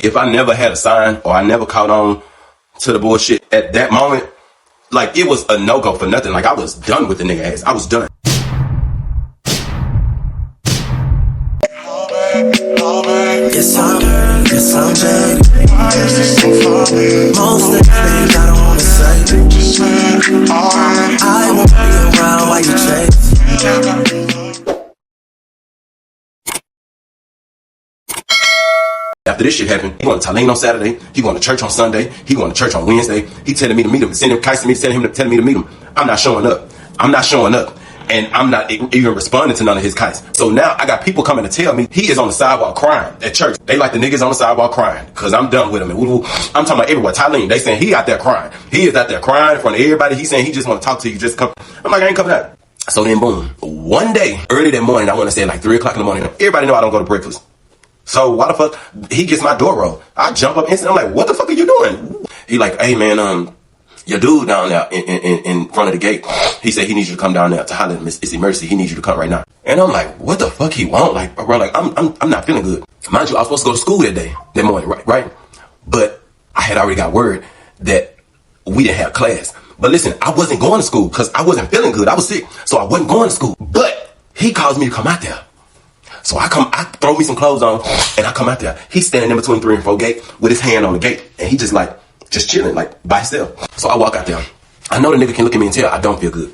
if I never had a sign or I never caught on to the bullshit at that moment, like, it was a no-go for nothing. Like, I was done with the nigga ass. I was done. Yes, I'm jaded. Most of the things I don't wanna say. I won't be around while you chase. After this shit happened, he going to Thailand on Saturday. He going to church on Sunday. He going to church on Wednesday. He telling me to meet him. Sending kites to me, telling me to meet him. I'm not showing up. And I'm not even responding to none of his kites. So now I got people coming to tell me he is on the sidewalk crying at church. They like the niggas on the sidewalk crying because I'm done with him. And I'm talking about everywhere. Thailand, they saying he out there crying. He is out there crying in front of everybody. He's saying he just want to talk to you. Just come. I'm like, I ain't coming out. So then boom. One day, early that morning, I want to say like 3 o'clock in the morning. Everybody know I don't go to breakfast. So why the fuck he gets my door rolled? I jump up instantly. I'm like, what the fuck are you doing? He like, hey man, your dude down there in front of the gate, he said he needs you to come down there to holler at him. It's emergency. He needs you to come right now. And I'm like, what the fuck he want? Like, bro, like I'm not feeling good. Mind you, I was supposed to go to school that morning, right? But I had already got word that we didn't have class. But listen, I wasn't going to school because I wasn't feeling good. I was sick, so I wasn't going to school. But he calls me to come out there. So I throw me some clothes on, and I come out there. He's standing in between 3 and 4 gate with his hand on the gate, and he just chilling, like, by himself. So I walk out there. I know the nigga can look at me and tell I don't feel good.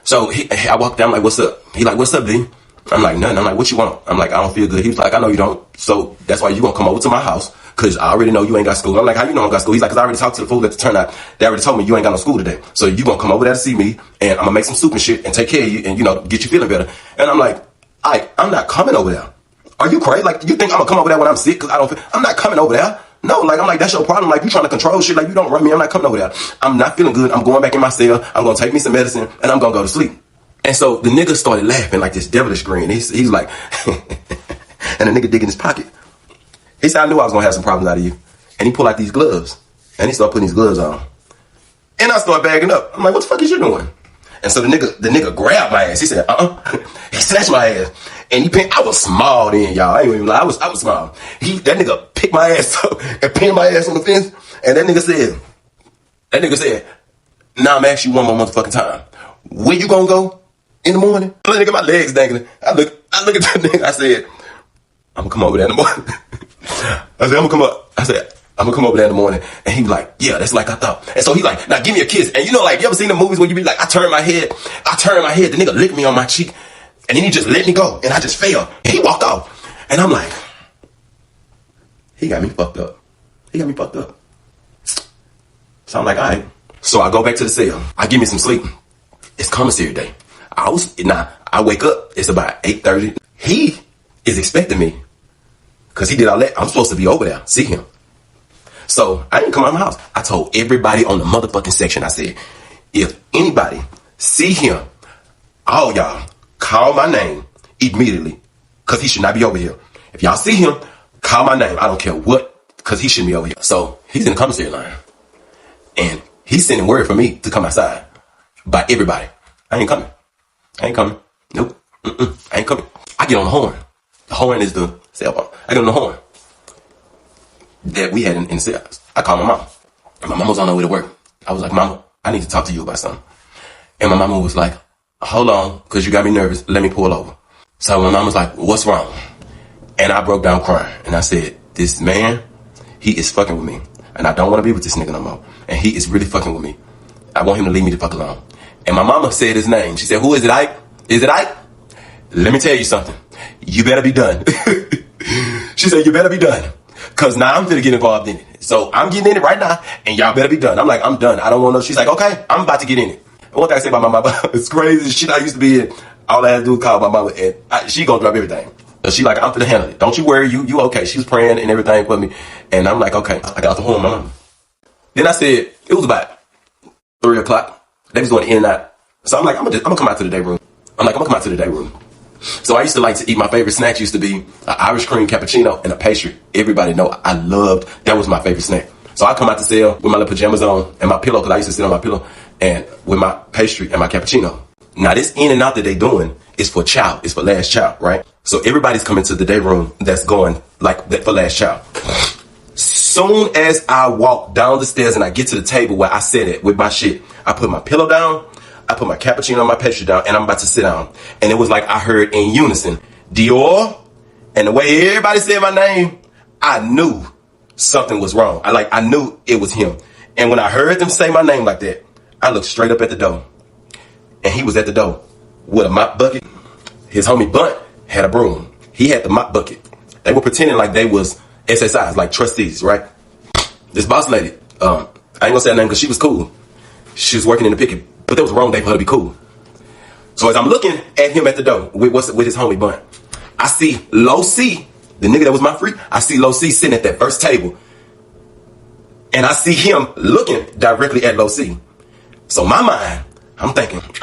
So I walk down, I'm like, what's up? He like, what's up, D? I'm like, nothing. I'm like, what you want? I'm like, I don't feel good. He was like, I know you don't. So that's why you gonna come over to my house, because I already know you ain't got school. I'm like, how you know I ain't got school? He's like, because I already talked to the fool at the turnout. They already told me you ain't got no school today. So you gonna come over there to see me, and I'm gonna make some soup and shit and take care of you and, get you feeling better. And I'm like, Ike, I'm not coming over there. Are you crazy? Like, you think I'm gonna come over there when I'm sick? Cause I'm not coming over there. No, like, I'm like, that's your problem. Like, you trying to control shit. Like, you don't run me. I'm not coming over there. I'm not feeling good. I'm going back in my cell. I'm gonna take me some medicine and I'm gonna go to sleep. And so the nigga started laughing like this devilish grin. He's like, and the nigga digging his pocket. He said, I knew I was gonna have some problems out of you. And he pulled out these gloves and he started putting these gloves on. And I started bagging up. I'm like, what the fuck is you doing? And so the nigga grabbed my ass. He said, He snatched my ass. And I was small then, y'all. I ain't even lie. I was small. That nigga picked my ass up and pinned my ass on the fence. And that nigga said, now I'm asking you one more motherfucking time. Where you gonna go in the morning? I look at my legs dangling. I look at that nigga. I said, I'm gonna come over there in the morning. I'm gonna come over there in the morning. And he was like, yeah, that's like I thought. And so he like, now give me a kiss. And you ever seen the movies when you be like, I turn my head, the nigga licked me on my cheek. And then he just let me go. And I just fell. And he walked off. And I'm like, he got me fucked up. So I'm like, all right. So I go back to the cell. I give me some sleep. It's commissary day. I wake up. It's about 8:30. He is expecting me. Because he did all that. I'm supposed to be over there. See him. So I didn't come out of my house. I told everybody on the motherfucking section. I said, if anybody see him, all y'all, call my name immediately, because he should not be over here. If y'all see him, call my name. I don't care what, because he shouldn't be over here. So he's in the commissary line. And he's sending word for me to come outside by everybody. I ain't coming. Nope. I ain't coming. I get on the horn. The horn is the cell phone. I get on the horn that we had in the cell. I called my mom. And my mom was on her way to work. I was like, Mama, I need to talk to you about something. And my mama was like, hold on, because you got me nervous. Let me pull over. So my mom was like, what's wrong? And I broke down crying. And I said, this man, he is fucking with me. And I don't want to be with this nigga no more. And he is really fucking with me. I want him to leave me the fuck alone. And my mama said his name. She said, who is it, Ike? Is it Ike? Let me tell you something. You better be done. She said, you better be done. Because now I'm going to get involved in it. So I'm getting in it right now. And y'all better be done. I'm like, I'm done. I don't want no. She's like, okay, I'm about to get in it. And one thing I say about my mama, it's crazy shit I used to be in. All I had to do was call my mama. And she going to drop everything. So she like, I'm finna handle it. Don't you worry. You okay. She was praying and everything for me. And I'm like, okay. I got the horn, mama. Then I said, it was about 3 o'clock. They was going in and out. So I'm like, I'm gonna come out to the day room. So I used to like to eat, my favorite snacks used to be an Irish cream cappuccino and a pastry. Everybody know I loved, that was my favorite snack. So I come out the cell with my little pajamas on and my pillow, because I used to sit on my pillow, and with my pastry and my cappuccino. Now this in and out that they doing is for child, it's for last child, right? So everybody's coming to the day room that's going like that for last child. soon as I walk down the stairs and I get to the table where I sit at with my shit, I put my pillow down, I put my cappuccino and my pastry down, and I'm about to sit down. And it was like I heard in unison, Dior, and the way everybody said my name, I knew something was wrong. I knew it was him. And when I heard them say my name like that, I looked straight up at the door. And he was at the door with a mop bucket. His homie Bunt had a broom. He had the mop bucket. They were pretending like they was SSIs, like trustees, right? This boss lady, I ain't gonna say her name because she was cool. She was working in the picket, but that was the wrong day for her to be cool. So as I'm looking at him at the door with his homie Bunt, I see Low C, the nigga that was my freak. I see Low C sitting at that first table. And I see him looking directly at Low C. So my mind, I'm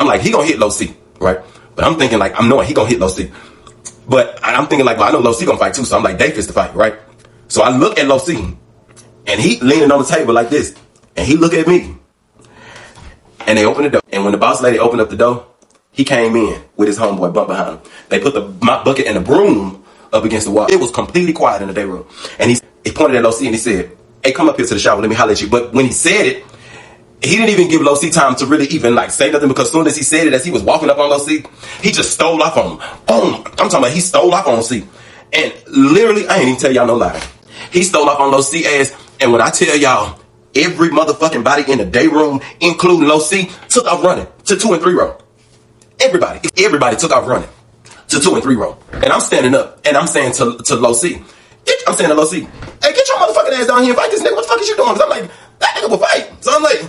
like, he gonna hit Low C, right? But I'm thinking like, I'm knowing he gonna hit Low C. But I'm thinking like, well, I know Low C gonna fight too, so I'm like, they fist to fight, right? So I look at Low C, and he leaning on the table like this, and he look at me. And they open the door. And when the boss lady opened up the door, he came in with his homeboy Bump behind him. They put the mop bucket and the broom up against the wall. It was completely quiet in the day room. And he pointed at Low C and he said, hey, come up here to the shower, let me holler at you. But when he said it, he didn't even give Low C time to really even like say nothing, because as soon as he said it, as he was walking up on Low C, he just stole off on him. Boom. I'm talking about he stole off on C. And literally, I ain't even tell y'all no lie. He stole off on Low C ass. And when I tell y'all, every motherfucking body in the day room, including Low C, took off running to 2 and 3 row. Everybody took off running to 2 and 3 row. And I'm standing up and I'm saying to Low C, I'm saying to Low C, hey, get your motherfucking ass down here and fight this nigga. What the fuck is you doing? Because I'm like, that nigga will fight. So I'm like,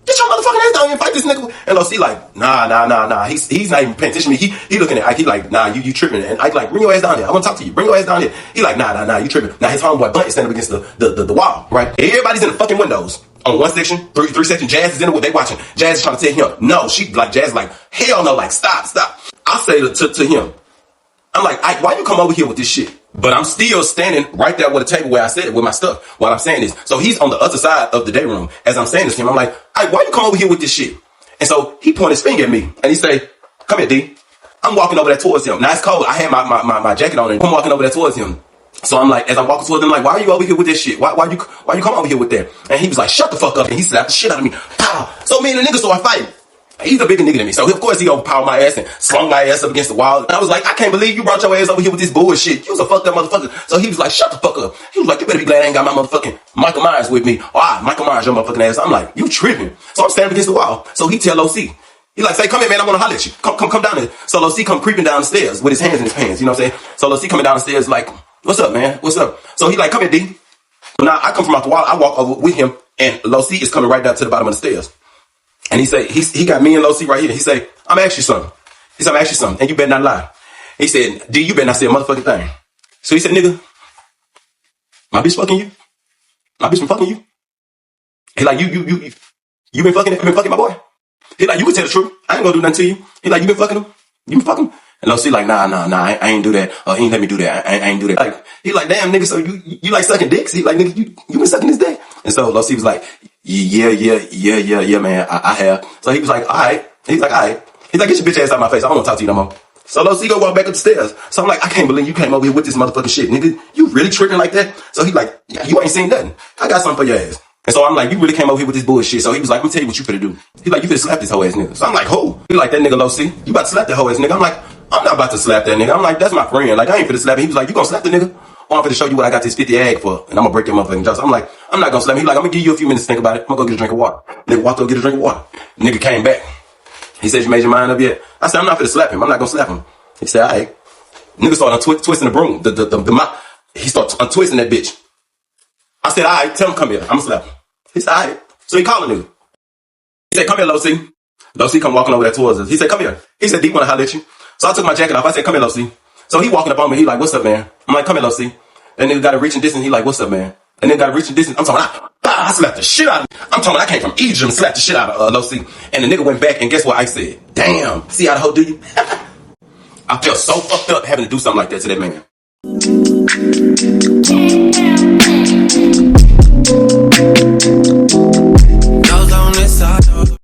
get your motherfucking ass down here and fight this nigga. And Low C like, nah. He's not even paying attention to me. He looking at Ike. He like, nah, you tripping. And Ike like, bring your ass down here. I want to talk to you. Bring your ass down here. He like, nah, you tripping. Now his homeboy Bunt is standing up against the wall, right? Everybody's in the fucking windows. On one section, three sections, Jazz is in it, what they watching. Jazz is trying to tell him, no, she like, Jazz like, hell no, like, stop. I say to him, I'm like, Ike, why you come over here with this shit? But I'm still standing right there with the table where I said it with my stuff while I'm saying this. So he's on the other side of the day room as I'm saying this to him. I'm like, Ike, why you come over here with this shit? And so he pointed his finger at me and he say, come here, D. I'm walking over there towards him. Now it's cold. I had my jacket on and I'm walking over there towards him. So I'm like, as I'm walking towards him, like, why are you over here with this shit? Why you come over here with that? And he was like, shut the fuck up. And he slapped the shit out of me. Pow. So me and the nigga started fighting. He's a bigger nigga than me. So of course he overpowered my ass and slung my ass up against the wall. And I was like, I can't believe you brought your ass over here with this bullshit. You was a fucked up motherfucker. So he was like, shut the fuck up. He was like, you better be glad I ain't got my motherfucking Michael Myers with me. Michael Myers, your motherfucking ass. I'm like, you tripping. So I'm standing against the wall. So he tell OC. He like, say, come here, man. I want to holler at you. Come down there. So OC come creeping down the stairs with his hands in his pants. You know what I'm saying? So OC coming down the stairs like, what's up, man? What's up? So he like, come here, D. Now I come from out the wall. I walk over with him and Low C is coming right down to the bottom of the stairs. And he say, he got me and Low C right here. He say, I'm gonna ask you something. He said, I'm gonna ask you something. And you better not lie. He said, D, you better not say a motherfucking thing. So he said, nigga, my bitch fucking you? My bitch been fucking you? He like, you been fucking my boy? He like, you can tell the truth. I ain't gonna do nothing to you. He like, you been fucking him? You been fucking him? And Low C like, nah, I ain't do that. He ain't let me do that. I ain't do that. Like, he like, damn, nigga, so you like sucking dicks? He like, nigga, you been sucking his dick? And so Low C was like, yeah, man, I have. So he was like, all right. He's like, all right. He's like, get your bitch ass out of my face. I don't want to talk to you no more. So Low C go walk back up the stairs. So I'm like, I can't believe you came over here with this motherfucking shit, nigga. You really tripping like that? So he like, yeah, you ain't seen nothing. I got something for your ass. And so I'm like, you really came over here with this bullshit. So he was like, I'm gonna tell you what you finna do. He's like, you finna slap this hoe ass nigga. So I'm like, who? He like, that nigga Low C. You about to slap that hoe ass nigga? I'm like, I'm not about to slap that nigga. I'm like, that's my friend. Like, I ain't finna slap him. He was like, you gonna slap the nigga? Or I'm finna show you what I got this 50 ag for. And I'm gonna break your motherfucking jaw. So I'm like, I'm not gonna slap him. He like, I'm gonna give you a few minutes to think about it. I'm gonna go get a drink of water. Nigga walked up, get a drink of water. Nigga came back. He said, you made your mind up yet? I said, I'm not finna slap him. I'm not gonna slap him. He said, all right. Nigga started twisting the broom. The mop. He started untwisting that bitch. I said, all right, tell him come here. I'm gonna slap him. He said, all right. So he called a nigga. He said, come here, Low C. Low C come walking over there towards us. He said, come here. He said, D wanna holler at you. So I took my jacket off. I said, come here, Low C. So he walking up on me. He like, what's up, man? I'm like, come here, Low C. That nigga got a reaching distance. He like, what's up, man? And then got a reaching distance. I'm talking, I slapped the shit out of him. I'm talking, I came from Egypt and slapped the shit out of Low C. And the nigga went back and guess what Ike said? Damn. See how the hoe do you? I felt so fucked up having to do something like that to that man.